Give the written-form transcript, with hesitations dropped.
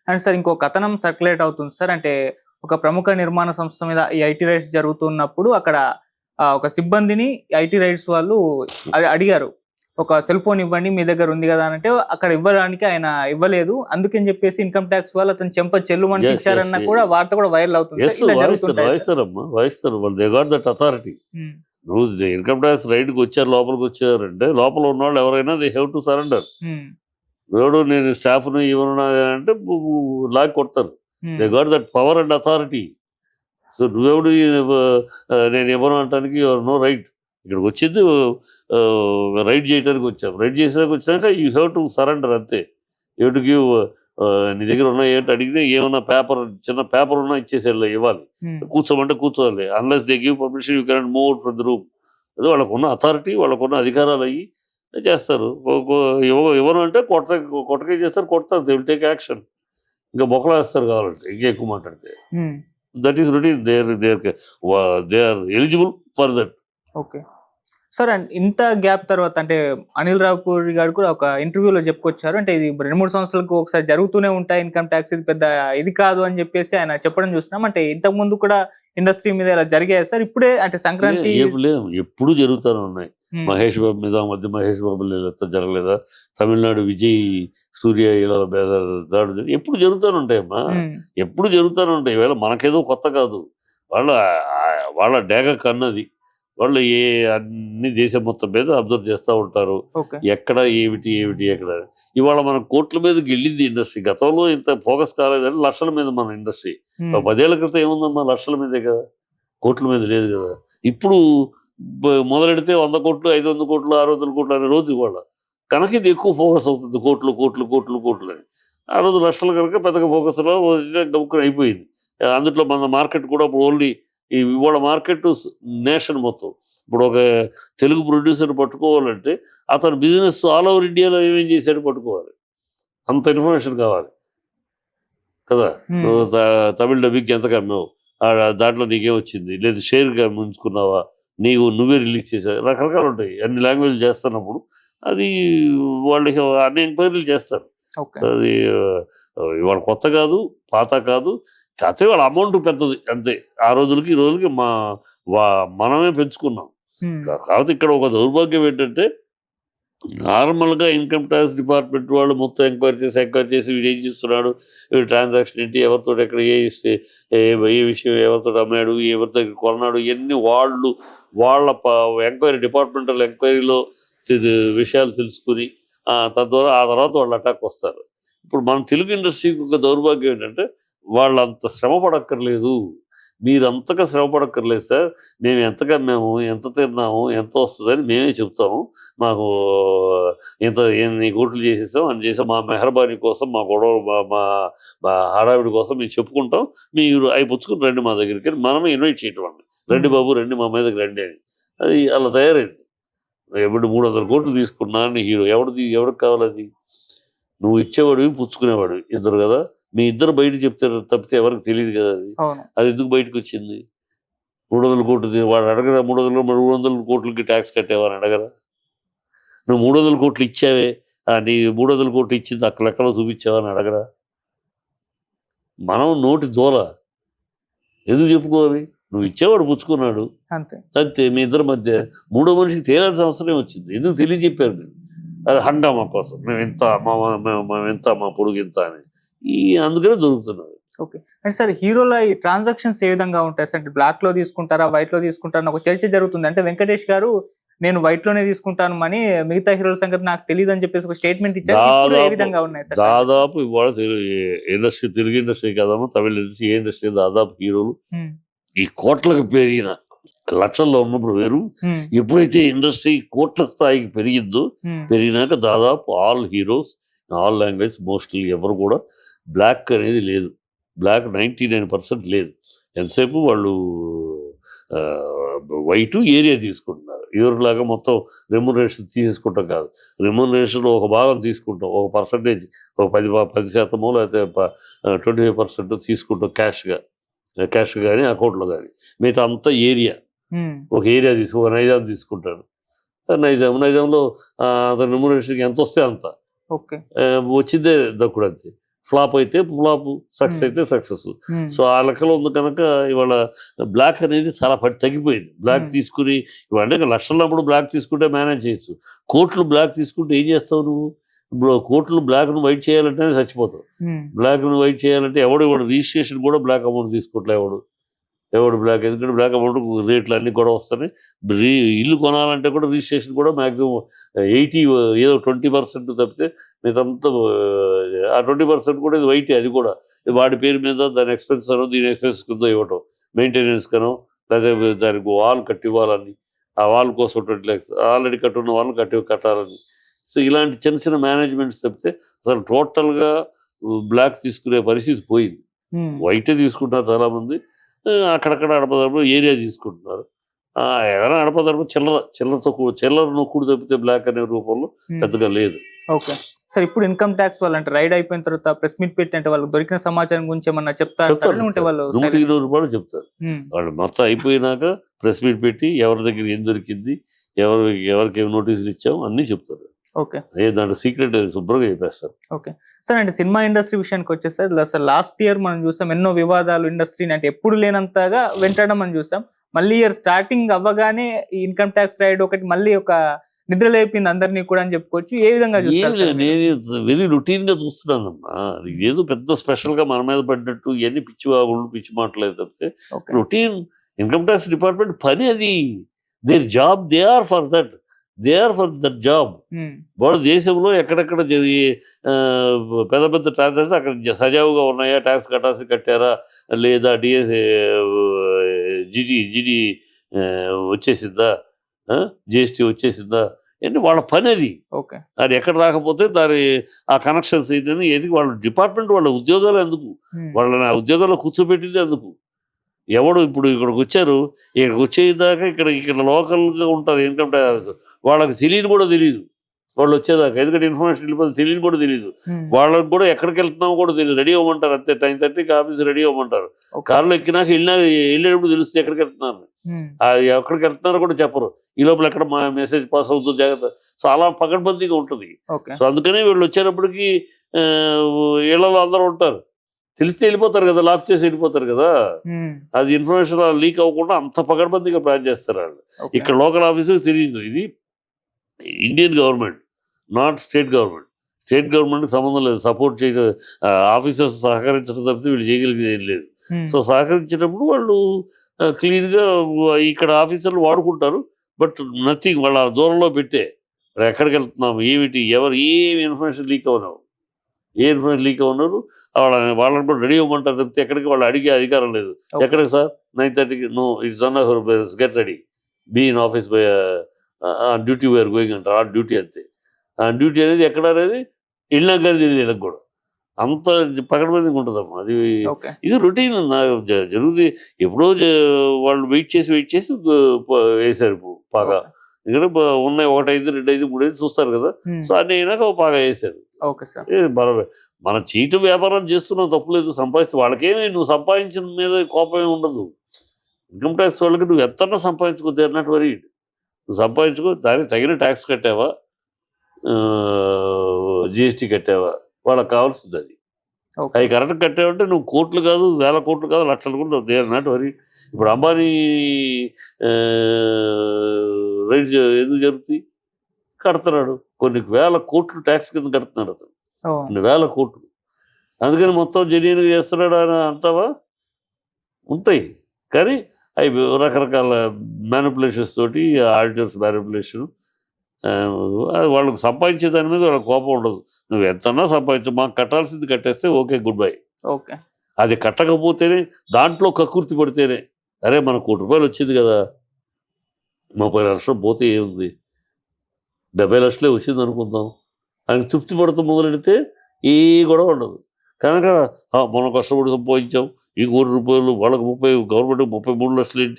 And sir ఇంకో కథనం circulate అవుతుంది సార్. అంటే ఒక ప్రముఖ నిర్మాణ సంస్థ మీద ఈ ఐటీ రైట్స్ జరుగుతున్నప్పుడు అక్కడ ఒక సిబ్బందిని ఐటీ రైట్స్ వాళ్ళు అడిగారు. ఒక సెల్ ఫోన్ ఇవ్వండి మీ దగ్గర ఉంది కదా అంటే అక్కడ ఇవ్వడానికి ఆయన ఇవ్వలేదు. అందుకని చెప్పేసి ఇన్కమ్ ట్యాక్స్ వాళ్ళు అతను చెంప చెల్లుమంటూ ఇచ్చారన్న కూడా వార్త కూడా వైరల్ అవుతుంది. ఇలా జరుగుతుంటాయి సార్. వాయిస్తారు వాళ్ళు. They got that authority. నువ్వు ఇన్కమ్ ట్యాక్స్ రైడ్కి వచ్చారు, లోపలికి వచ్చారంటే లోపల ఉన్న వాళ్ళు ఎవరైనా దే హ్యావ్ టు సరెండర్. ఎవడు నేను స్టాఫ్ను ఇవ్వను అంటే లాగి కొడతారు. They got that power and authority. So నువ్వెవడు నేను ఇవ్వను అనటానికి యువర్ నో రైట్. ఇక్కడికి వచ్చింది రైడ్ చేయడానికి వచ్చాం. రైడ్ చేసేందుకు వచ్చినాక యూ హ్యావ్ టు సరెండర్ అంతే. You to give. నీ దగ్గర ఉన్నాయి ఏంటి అడిగితే ఏమన్నా పేపర్, చిన్న పేపర్ ఉన్నా ఇచ్చేసేయాలి, ఇవ్వాలి. కూర్చోమంటే కూర్చోవాలి. Unless they give permission you cannot move out from the room. అదే వాళ్ళకున్న అథారిటీ, వాళ్ళకున్న అధికారాలు అయ్యి చేస్తారు. ఇవ్వను అంటే కొట్టకే చేస్తారు, కొడతారు. They will take action. ఇంకా బొక్కలు వేస్తారు కావాలంటే ఇంకా ఎక్కువ మాట్లాడితే. That is routine. They are eligible for that. Okay sir. And ఇంత గ్యాప్ తర్వాత అంటే అనిల్ రావిపూడి గారు కూడా ఒక ఇంటర్వ్యూలో చెప్పుకొచ్చారు. అంటే ఇది 2-3 సంవత్సరాలకు ఒకసారి జరుగుతూనే ఉంటాయి ఇన్కమ్ ట్యాక్స్, ఇది పెద్ద ఇది కాదు అని చెప్పేసి ఆయన చెప్పడం చూసినాం. అంటే ఇంతకు ముందు కూడా ఇండస్ట్రీ మీద ఇలా జరిగాయి సార్. ఇప్పుడే అంటే సంక్రాంతి ఎప్పుడు జరుగుతూనే ఉన్నాయి. మహేష్ బాబు మీద మధ్య మహేష్ బాబు జరగలేదా? తమిళనాడు విజయ్ సూర్య ఇలా దాడు ఎప్పుడు జరుగుతూనే ఉంటాయమ్మా. ఎప్పుడు జరుగుతూనే ఉంటాయి. ఈవేళ మనకేదో కొత్త కాదు. వాళ్ళ డేగ కన్నది. వాళ్ళు అన్ని దేశం మొత్తం మీద అబ్జర్వ్ చేస్తూ ఉంటారు. ఎక్కడ ఏమిటి ఎక్కడ. ఇవాళ మన కోట్ల మీదకి వెళ్ళింది ఇండస్ట్రీ. గతంలో ఇంత ఫోకస్ కాలేదని లక్షల మీద మన ఇండస్ట్రీ. 10 ఏళ్ల క్రితం ఏముందమ్మా? లక్షల మీదే కదా, కోట్ల మీద లేదు కదా. ఇప్పుడు మొదలెడితే 100 కోట్లు, 500 కోట్లు, 600 కోట్లు అనే రోజు ఇవాళ కనుక ఇది ఎక్కువ ఫోకస్ అవుతుంది. కోట్లు అని. ఆ రోజు లక్షలు కనుక పెద్దగా ఫోకస్లో గమ్ముకుని అయిపోయింది. అందులో మన మార్కెట్ కూడా ఇప్పుడు ఓన్లీ ఇవాళ మార్కెట్ నేషన్ మొత్తం. ఇప్పుడు ఒక తెలుగు ప్రొడ్యూసర్ పట్టుకోవాలంటే అతను బిజినెస్ ఆల్ ఓవర్ ఇండియాలో ఏమేం చేశాడు పట్టుకోవాలి. అంత ఇన్ఫర్మేషన్ కావాలి కదా. నువ్వు తమిళ డబ్బింగ్కి ఎంత కమ్మావు, దాంట్లో నీకేం వచ్చింది, లేదు షేర్గా ఉంచుకున్నావా, నువ్వే రిలీజ్ చేసావు, రకరకాలు ఉంటాయి. అన్ని లాంగ్వేజ్ చేస్తున్నప్పుడు అది వాళ్ళు అన్ని ఎంక్వైరీలు చేస్తారు. అది ఇవాళ కొత్త కాదు, పాత కాదు. కాకపోతే వాళ్ళ అమౌంట్ పెద్దది అంతే. ఆ రోజులకి ఈ రోజులకి మనమే పెంచుకున్నాం. కాకపోతే ఇక్కడ ఒక దౌర్భాగ్యం ఏంటంటే నార్మల్గా ఇన్కమ్ ట్యాక్స్ డిపార్ట్మెంట్ వాళ్ళు మొత్తం ఎంక్వైరీ చేసి వీడు ఏం చేస్తున్నాడు, వీడు ట్రాన్సాక్షన్ ఏంటి, ఎవరితో ఎక్కడ ఏ విషయం ఎవరితో అమ్మాడు, ఎవరితో కొన్నాడు, ఇవన్నీ వాళ్ళ ఎంక్వైరీ డిపార్ట్మెంటల్ ఎంక్వైరీలో విషయాలు తెలుసుకుని తద్వారా ఆ తర్వాత వాళ్ళు అటాక్ వస్తారు. ఇప్పుడు మన తెలుగు ఇండస్ట్రీకి ఒక దౌర్భాగ్యం ఏంటంటే వాళ్ళు అంత శ్రమ పడక్కర్లేదు. మీరు అంతగా శ్రమ పడక్కర్లేదు సార్. మేము ఎంత కమ్మాము, ఎంత తిన్నాము, ఎంత వస్తుందని మేమే చెప్తాము. మాకు ఎన్ని కోట్లు చేసేసాం అని చేసాం. మా మెహర్బానీ కోసం, మా గొడవ, మా హడావిడి కోసం మేము చెప్పుకుంటాం. మీరు అవి పుచ్చుకుని రండి మా దగ్గరికి, మనమే ఇన్వైట్ చేయటం అండి. రండి బాబు రండి, మా మీదకి రండి అని. అది అలా తయారైంది. ఎప్పుడు 300 కోట్లు తీసుకున్నా అని హీరో ఎవరికి కావాలి? అది నువ్వు ఇచ్చేవాడివి, పుచ్చుకునేవాడు ఇద్దరు కదా. మీ ఇద్దరు బయట చెప్తారు తప్పితే ఎవరికి తెలియదు కదా. అది ఎందుకు బయటకు వచ్చింది? 300 కోట్లు వాడు అడగరా? 300 కోట్లకి ట్యాక్స్ కట్టేవాని అడగరా? నువ్వు 300 కోట్లు ఇచ్చావే, నీ 300 కోట్లు ఇచ్చింది అక్కడ లెక్కలో చూపించావని అడగరా? మనం నోటి దోల ఎందుకు చెప్పుకోవాలి? నువ్వు ఇచ్చేవాడు పుచ్చుకున్నాడు అంతే. మీ ఇద్దరి మధ్య మూడో మనిషికి తేలాల్సిన అవసరం వచ్చింది. ఎందుకు తెలియజెప్పారు మీరు? అది హంగామా కోసం, మేము ఇంత మా పొడుగు ఇంత అని. అందుకనే దొరుకుతున్నారు. ఓకే. అంటే సార్ హీరోల ఈ ట్రాన్సాక్షన్స్ ఏ విధంగా ఉంటాయి సార్? అంటే బ్లాక్ లో తీసుకుంటారా, వైట్ లో తీసుకుంటారా? ఒక చర్చ జరుగుతుంది. అంటే వెంకటేష్ గారు నేను వైట్ లోనే తీసుకుంటాను అని, మిగతా హీరోల సంగతి నాకు తెలియదు అని చెప్పేసి ఒక స్టేట్మెంట్ ఇచ్చారు. ఏ విధంగా ఉన్నాయి సార్? దాదాపు ఇవాళ తెలుగు ఇండస్ట్రీ కదమ్మా, తమిళ ఇండస్ట్రీ, ఏ ఇండస్ట్రీ దాదాపు హీరోలు ఈ కోట్లకు పెరిగిన లక్షల్లో ఉన్నప్పుడు వేరు. ఎప్పుడైతే ఇండస్ట్రీ కోట్ల స్థాయికి పెరిగినాక దాదాపు all heroes, all language mostly ఎవరు కూడా బ్లాక్ అనేది లేదు. బ్లాక్ 99% లేదు. ఎంతసేపు వాళ్ళు వైట్ ఏరియా తీసుకుంటున్నారు. ఎవరిలాగా మొత్తం రెమ్యునరేషన్ తీసేసుకుంటాం కాదు. రెమ్యునరేషన్లో ఒక భాగం తీసుకుంటాం, ఒక పర్సంటేజ్, ఒక 10% లేకపోతే 25% తీసుకుంటాం క్యాష్ కానీ అకౌంట్లో కానీ. మిగతా అంతా ఏరియా, ఒక ఏరియా ఒక నైజాం తీసుకుంటాడు. నైజాంలో అతని రెమ్యునరేషన్కి ఎంత వస్తే అంత వచ్చిందే దక్కుడు అంతే. ఫ్లాప్ అయితే ఫ్లాప్, సక్సెస్ అయితే సక్సెస్. సో ఆ లెక్కలో ఉంది కనుక ఇవాళ బ్లాక్ అనేది చాలా తగ్గిపోయింది. బ్లాక్ తీసుకుని ఇవాళ లక్షలప్పుడు బ్లాక్ తీసుకుంటే మేనేజ్ చేయొచ్చు. కోట్లు బ్లాక్ తీసుకుంటే ఏం చేస్తావు నువ్వు? ఇప్పుడు కోట్లు బ్లాక్ను వైట్ చేయాలంటే చచ్చిపోతావు. బ్లాక్ను వైట్ చేయాలంటే ఎవడు రిజిస్ట్రేషన్ కూడా బ్లాక్ అమౌంట్ తీసుకోవట్లే ఎవడు బ్లాక్, ఎందుకంటే బ్లాక్ అమౌంట్ రేట్లు అన్నీ కూడా వస్తున్నాయి. ఇల్లు కొనాలంటే కూడా రిజిస్ట్రేషన్ కూడా మ్యాక్సిమం 80 ఏదో 20% తప్పితే మీదంతా ఆ 20% కూడా ఇది వైటే. అది కూడా వాడి పేరు మీద దాని ఎక్స్పెన్స్ అనో దీని ఎక్స్పెన్స్ కింద ఇవ్వటం, మెయింటెనెన్స్ కనో లేదా దానికి వాల్ కట్టి ఇవ్వాలని, ఆ వాల్ కోసం 20 lakhs ఆల్రెడీ కట్టున్న వాళ్ళు కట్టాలని. సో ఇలాంటి చిన్న చిన్న మేనేజ్మెంట్స్ తప్పితే అసలు టోటల్గా బ్లాక్ తీసుకునే పరిస్థితి పోయింది. వైటే తీసుకుంటున్నారు చాలామంది, అక్కడక్కడ అడపదడప ఏరియా తీసుకుంటున్నారు. ఏదైనా అడపదడప చిల్లర నొక్కుడు తప్పితే బ్లాక్ అనే రూపంలో పెద్దగా లేదు. ఓకే సార్, ఇప్పుడు ఇన్కమ్ ట్యాక్స్ వాళ్ళు అంటే రైడ్ అయిపోయిన తర్వాత ప్రెస్ మీట్ పెట్టి అంటే వాళ్ళకి దొరికిన సమాచారం గురించి ఏమన్నా చెప్తారు? 100 రూపాయలు చెప్తారు. వాళ్ళు మొత్తం అయిపోయినాక ప్రెస్ మీట్ పెట్టి ఎవరి దగ్గర ఏం దొరికింది, ఎవరికి ఏం నోటీసులు ఇచ్చాం అన్నీ చెప్తారు. ఓకే, దాంట్లో సీక్రెట్ శుభ్రంగా చెప్పేస్తారు. ఓకే సార్, అంటే సినిమా ఇండస్ట్రీ విషయానికి వచ్చేసారి అసలు లాస్ట్ ఇయర్ మనం చూసాం ఎన్నో వివాదాలు ఇండస్ట్రీని అంటే ఎప్పుడు లేనంతగా వెంటడం మనం చూసాం. మళ్ళీ ఇయర్ స్టార్టింగ్ అవ్వగానే ఈ ఇన్కమ్ ట్యాక్స్ రైడ్ ఒకటి మళ్ళీ ఒక నిద్ర లేపింది అందరినీ కూడా అని చెప్పుకోవచ్చు. ఏ విధంగా చూస్తారు? నేను వెరీ రొటీన్ గా చూస్తున్నానమ్మా. ఏదో పెద్ద స్పెషల్ గా మన మీద పడినట్టు ఇవన్నీ పిచ్చి బాగుళ్ళు పిచ్చి మాటలేదు తప్పితే రొటీన్ ఇన్కమ్ ట్యాక్స్ డిపార్ట్మెంట్ పని అది. Their job, they are for that job. వాడు దేశంలో ఎక్కడెక్కడ పెద్ద పెద్ద ట్రాన్సాక్షన్ అక్కడ సజావుగా ఉన్నాయా, ట్యాక్స్ కట్టారా లేదా, జిడి వచ్చేసిందా, జిఎస్టీ వచ్చేసిందా, అంటే వాళ్ళ పని అది. అది ఎక్కడ రాకపోతే దాని ఆ కనెక్షన్స్ ఏంటని ఏది వాళ్ళ డిపార్ట్మెంట్, వాళ్ళ ఉద్యోగాలు ఎందుకు, వాళ్ళని ఆ ఉద్యోగాల్లో కూర్చోబెట్టింది ఎందుకు? ఎవడు ఇప్పుడు ఇక్కడికి వచ్చారు, ఇక్కడికి వచ్చేదాకా ఇక్కడ లోకల్గా ఉంటారు ఇన్కమ్ ట్యాక్స్, వాళ్ళకి తెలియని కూడా తెలియదు వాళ్ళు వచ్చేదాకా. ఎందుకంటే ఇన్ఫర్మేషన్ వెళ్ళిపోతే తెలియని కూడా తెలియదు. వాళ్ళకి కూడా ఎక్కడికి వెళ్తున్నామో కూడా తెలియదు. రెడీ అవ్వమంటారు అంతే, 9:30కి ఆఫీస్ రెడీ అవ్వమంటారు. కారులో ఎక్కినాక వెళ్ళేటప్పుడు తెలుస్తే ఎక్కడికి వెళ్తున్నారు, ఎక్కడికి వెళ్తున్నారో కూడా చెప్పరు. ఈ లోపల ఎక్కడ మా మెసేజ్ పాస్ అవుతుంది జాగ్రత్త. సో అలా పకడ్బందీగా ఉంటుంది. సో అందుకనే వీళ్ళు వచ్చేటప్పటికి ఇళ్లలో అందరూ ఉంటారు, తెలిస్తే వెళ్ళిపోతారు కదా, లాక్ చేసి వెళ్ళిపోతారు కదా. అది ఇన్ఫర్మేషన్ లీక్ అవ్వకుండా అంత పకడ్బందీగా ప్లాన్ చేస్తారు వాళ్ళు. ఇక్కడ లోకల్ ఆఫీసుకి తెలియదు. ఇది Indian government, not state government. State గవర్నమెంట్కి సంబంధం లేదు. సపోర్ట్ చేయడం, ఆఫీసర్స్ సహకరించడం తప్పితే వీళ్ళు చేయగలిగేది ఏం లేదు. సో సహకరించేటప్పుడు వాళ్ళు క్లీన్గా ఇక్కడ ఆఫీసర్లు వాడుకుంటారు. బట్ నథింగ్, వాళ్ళ దూరంలో పెట్టే ఎక్కడికి వెళ్తున్నాము ఏమిటి ఎవరు ఏమి ఇన్ఫర్మేషన్ లీక్ అవునావు, ఏ ఇన్ఫర్మేషన్ లీక్ అవున్నారు వాళ్ళని కూడా రెడీ అవ్వమంటారు తప్పితే ఎక్కడికి వాళ్ళు అడిగే అధికారం లేదు. ఎక్కడికి సార్ 9:30కి no, it's none our business, get ready, be in office by duty where going అంటారు. ఆ డ్యూటీ అంతే. ఆ డ్యూటీ అనేది ఎక్కడ అనేది వెళ్ళినాక కానీ తెలియదు వీళ్ళకి కూడా. అంత పకడ్బందీగా ఉంటుందమ్మా అది. ఇది రొటీన్ జరుగుతుంది. ఎప్పుడో వాళ్ళు వెయిట్ చేసి వేసారు పాగా. ఇక్కడ ఉన్నాయి 1, 5, 2, 5, 3 చూస్తారు కదా. సో అన్నీ అయినాక పాగా వేసారు. మనం చీటు వ్యాపారం చేస్తున్నాం తప్పులేదు, సంపాదిస్తూ వాళ్ళకేమి నువ్వు సంపాదించిన మీద కోపమే ఉండదు. ఇన్కమ్ ట్యాక్స్ వాళ్ళకి నువ్వు ఎంతన్నా సంపాదించుకో, దే ఆర్ నాట్ వరీడ్. నువ్వు సంపాదించుకో, దానికి తగిన ట్యాక్స్ కట్టావా, జిఎస్టీ కట్టావా, వాళ్ళకి కావాల్సింది అది. అవి కరెక్ట్ కట్టావంటే నువ్వు కోట్లు కాదు, వేల కోట్లు కాదు, లక్షలు కూడా దే ఆర్ నాట్ వరీడ్. ఇప్పుడు అంబానీ రైట్స్ ఎందుకు జరుగుతాయి? కడుతున్నాడు, కొన్ని వేల కోట్లు ట్యాక్స్ కింద కడుతున్నాడు అతను, కొన్ని వేల కోట్లు. అందుకని మొత్తం జెన్యూన్గా చేస్తున్నాడు అని అంటావా? ఉంటాయి, కానీ అవి రకరకాల మ్యానిపులేషన్స్ తోటి, ఆడిటర్స్ మ్యానిపులేషన్, వాళ్ళకి సంపాదించే దాని మీద వాళ్ళకి కోపం ఉండదు. నువ్వు ఎంతన్నా సంపాదించు, మాకు కట్టాల్సింది కట్టేస్తే ఓకే, గుడ్ బై. అది కట్టకపోతేనే, దాంట్లో కక్కుర్తి పడితేనే, అరే మన ₹1,00,00,000 వచ్చింది కదా, 30 లక్షలు పోతే ఏముంది, 70 లక్షలే వచ్చింది అనుకుందాం అని తృప్తి పడుతూ మొదలెడితే ఏ గొడవ ఉండదు. కనుక మనం కష్టపడి సంపాదించాం, ఈ ₹1,00,00,000 వాళ్ళకి 30, గవర్నమెంట్కి 33 లక్షలు ఏంటి,